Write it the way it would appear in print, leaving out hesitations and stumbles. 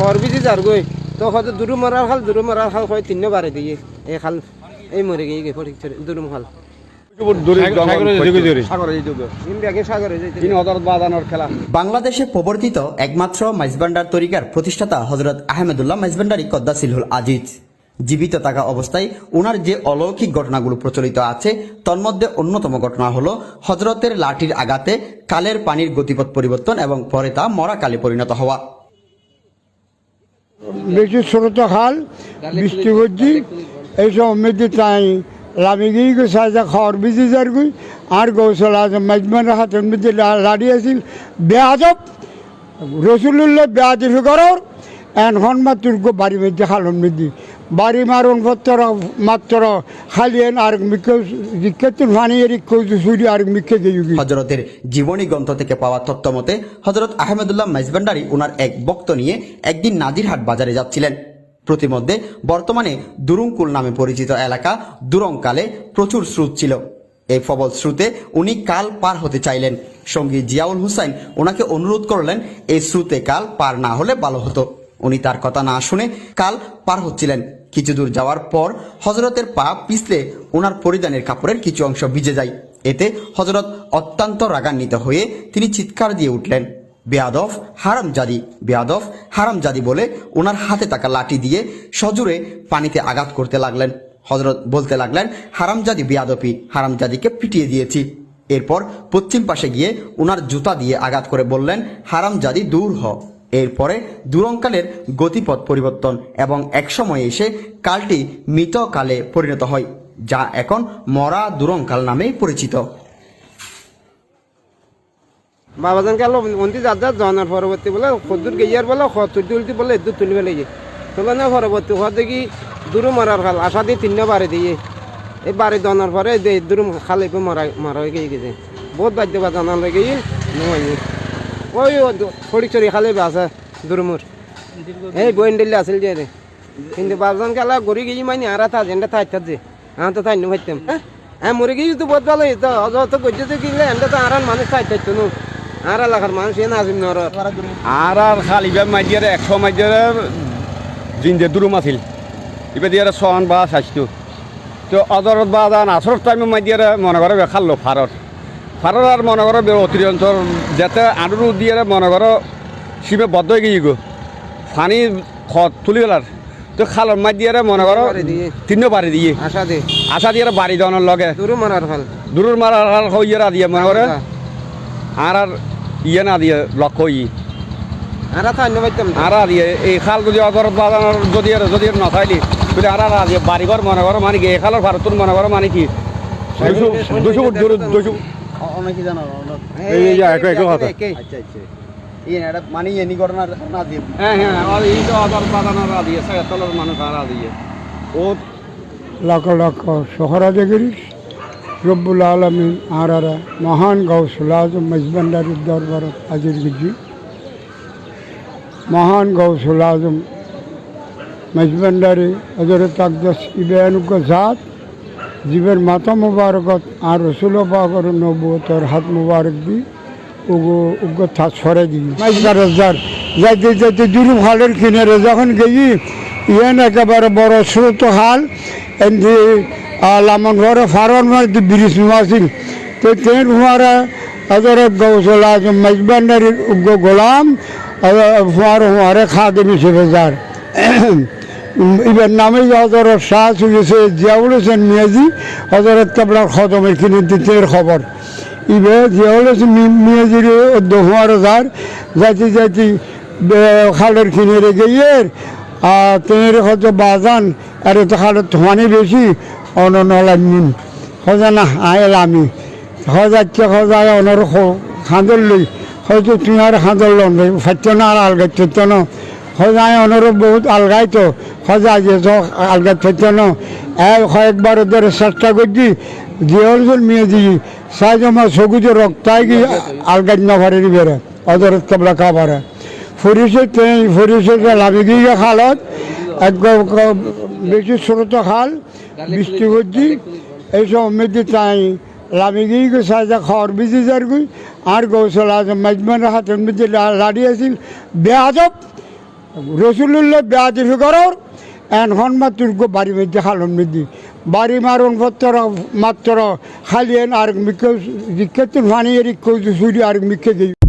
খর বিজি যার গই তো হয়তো দুরু মারার খাল হয় 3 বারে দিয়ে এই খাল এই মরে গিয়ে গে ফটিক দুরুম খাল বাংলাদেশে প্রবর্তিত একমাত্র মাইজভান্ডার তরিকার প্রতিষ্ঠাতা হযরত আহমেদুল্লাহ মাইজভান্ডারী কদ্দাসিলহুল আজিজ জীবিত থাকা অবস্থায় ওনার যে অলৌকিক ঘটনাগুলো প্রচলিত আছে তন্মধ্যে অন্যতম ঘটনা হলো হযরতের লাঠির আঘাতে কালের পানির গতিপথ পরিবর্তন এবং পরে তা মরা কালে পরিণত হওয়া। বেশি ছোট খাল বৃষ্টি করছি এইসব মেয়েদের তাই লাভে গিয়ে গো সাজা খাওয়ার বিজি যার গই আর গৌসল আজ মাইজমানের হাতের মধ্যে লাড়ি আছিল বেয়াদব রসুল্লাহ বেয়াদি করার এখন মাত্র বাড়ি মধ্যে খালন মধ্যে বাড়ি মারণ মাত্র খালিয়েন আর মিক্ষেতুন ফানি চুরি আর মিক্ষে গিয়ে হযরতের জীবনী গ্রন্থ থেকে পাওয়া তথ্য মতে হযরত আহমেদুল্লাহ মাইজভান্ডারী ওনার এক ভক্ত নিয়ে একদিন নাজিরহাট বাজারে যাচ্ছিলেন। প্রতিমধ্যে বর্তমানে দুরুংকুল নামে পরিচিত এলাকা দুরংকালে প্রচুর স্রোত ছিল। এই প্রবল স্রোতে উনি কাল পার হতে চাইলেন। সঙ্গী জিয়াউল হুসাইন ওনাকে অনুরোধ করলেন এই স্রোতে কাল পার না হলে ভালো হতো। উনি তার কথা না শুনে কাল পার হচ্ছিলেন। কিছু দূর যাওয়ার পর হযরতের পা পিছলে ওনার পরিধানের কাপড়ের কিছু অংশ ভিজে যায়। এতে হযরত অত্যন্ত রাগান্বিত হয়ে তিনি চিৎকার দিয়ে উঠলেন, বেয়াদব হারামজাদি, বেয়াদব হারামজাদি বলে ওনার হাতে থাকা লাঠি দিয়ে সজোরে পানিতে আঘাত করতে লাগলেন। হযরত বলতে লাগলেন, হারামজাদি বেয়াদবি, হারামজাদিকে পিটিয়ে দিয়েছি। এরপর পশ্চিম পাশে গিয়ে ওনার জুতা দিয়ে আঘাত করে বললেন, হারামজাদি দূর হ। এরপরে দুরংকালের গতিপথ পরিবর্তন এবং একসময় এসে কালটি মৃত কালে পরিণত হয়, যা এখন মরা দুরংকাল নামেই পরিচিত। বাবাজান গেল মন্দি যার জনের পরবর্তী বলে খদ্দুর গিয়ার বলে তুলতে বলে এদুর তুলি ফেলে গিয়ে তোলানো পরবর্তী হওয়া দেখি দুরু মারার খাল আশা দিয়ে 3 বারে দিয়ে এই বাড়ি জনের পরে দুরু খাল এপে মারা হয়ে গিয়ে গেছে বহুত বাদ্য বা জানান হয়ে গিয়ে নয়নি ওই ফড়িচড়ি খালে আছে দুরুমুর এই বইন দিল্লি আসল যে রে কিন্তু বাবাজান গেলা গড়ি গিয়ে মাইনি আর তা জেন্ডা থাকতে যে তো তাই ভাবতাম হ্যাঁ মরে গিয়ে তো বহুত ভালো হইতো অত গজ্জে কিনলে এমনি তো আর মানুষ থাকতো নো আর এলাকার মানুষ এ নাজিম নর আর খালিবা মাইদিয়ারে 100 মাইদিয়ারে জিন্দে দুরুম আছিল এবার দিয়ে সন বা স্বাস্থ্য তো অজরত বা আসর টাইমে মাইদিয়ারে মনে করে খাললো ফারর আর মনে করো অতিরিক্ত যাতে আলু দিয়ে মনে করো শিবে বদ্ধ হয়ে গিয়ে গো ফানি খত তুলি গেলার তো খালর মাইদিয়ারে মনে করো 3 বাড়ি দিয়ে আশা দিয়ে বাড়ি দেওয়ানোর লগে দূরের মারার হাল হইয়া দিয়ে মনে করে আর ইয়ে না দিয়ে লক্ষ্য আর দিয়ে এই খাল যদি অগরত বাজানোর যদি না থাকলি তুই আর দিয়ে বাড়িঘর মনে করো মানে কি এই খালের ভারতুর মনে করো মানে কি 200 ফুট দূর 200 অনেকে জানো মানে এনি ঘটনা না দিয়ে হ্যাঁ আর এই তো অগরত বাজানোর দিয়ে তলের মানুষ আর দিয়ে ও লক্ষ লক্ষ শহরাজে গিরিশ রব্বুল আলমিন আর মহান গৌসুল আজম মাইজভান্ডারীর দরবারত হাজির গেছি। মহান গৌসুল আজম মাইজভান্ডারী হযরত আকদাস ইবেয়ানুগ্য জাত জীবের মাথা মুবারকত আর রসুল পাকের নবুয়তর হাত মুবারক দি উগ্র থাক সরে দিই মাইজবারার যাইতে যাইতে দুরুম খালের কিনারে যখন গেছি ইয়েন একেবারে বড় স্রোত খাল এমনি লামন ঘরে ফারন মধ্যে ব্রিজ মাসিল তো ট্রেন ফুয়ারা হযরত গৌসুল আজম মাইজভান্ডারীর উগ্র গোলাম ফুয়ার ফুয়ারে খাদেম হিসেবে যার এবার নামে হযরত শাহ চলেছে জিয়াউল হোসেন মিয়াজি হযরত কেবলার খতমের কিনে দিতের খবর এবার জিয়াউল হোসেন মিয়াজির ফুয়ার যার যাইতে যাইতে খালের কিনে গিয়ে ট্রেনের হয়তো বাজান আর তো খালের ধোঁয়ানি বেশি অনলাইন সজানা আইল আমি সজাচ্ছে সজায় অনর খাঁদর লই হয়তো তুই আর খাঁদর লন ফাইত না আর আলগাই থাকত না সজায় অনর বহুত আলগাই তো সজায় যে আলগাই থাকত না কয়েকবার ওদের চেষ্টা করছি জিয়াউল মেয়ে দিয়ে চাই জমা চকুতে রক্তাই কি আলগাই না পারে বেড়ে ওদের কেবলা খাবারে ফরিসে লাভি গিয়ে খালত একদম বেশি ছোট খাল বৃষ্টি করছি এইসব মেয়েদের তাই লাভি গিয়ে গো সাজা খাওয়ার বিজি যার গই আর গৌসল আজম মাইজমানের হাতের মধ্যে লাড়ি আছিল বেয়াদব রসুল্লাহ বেয়াদি ফিগরর এন হনমাতুর গো বাড়ি মধ্যে খালন মেদি বাড়ি মারণ মাত্র খালি এন আর মিকে জিজ্ঞেস ফানি এর সুরি আর মিকে গেই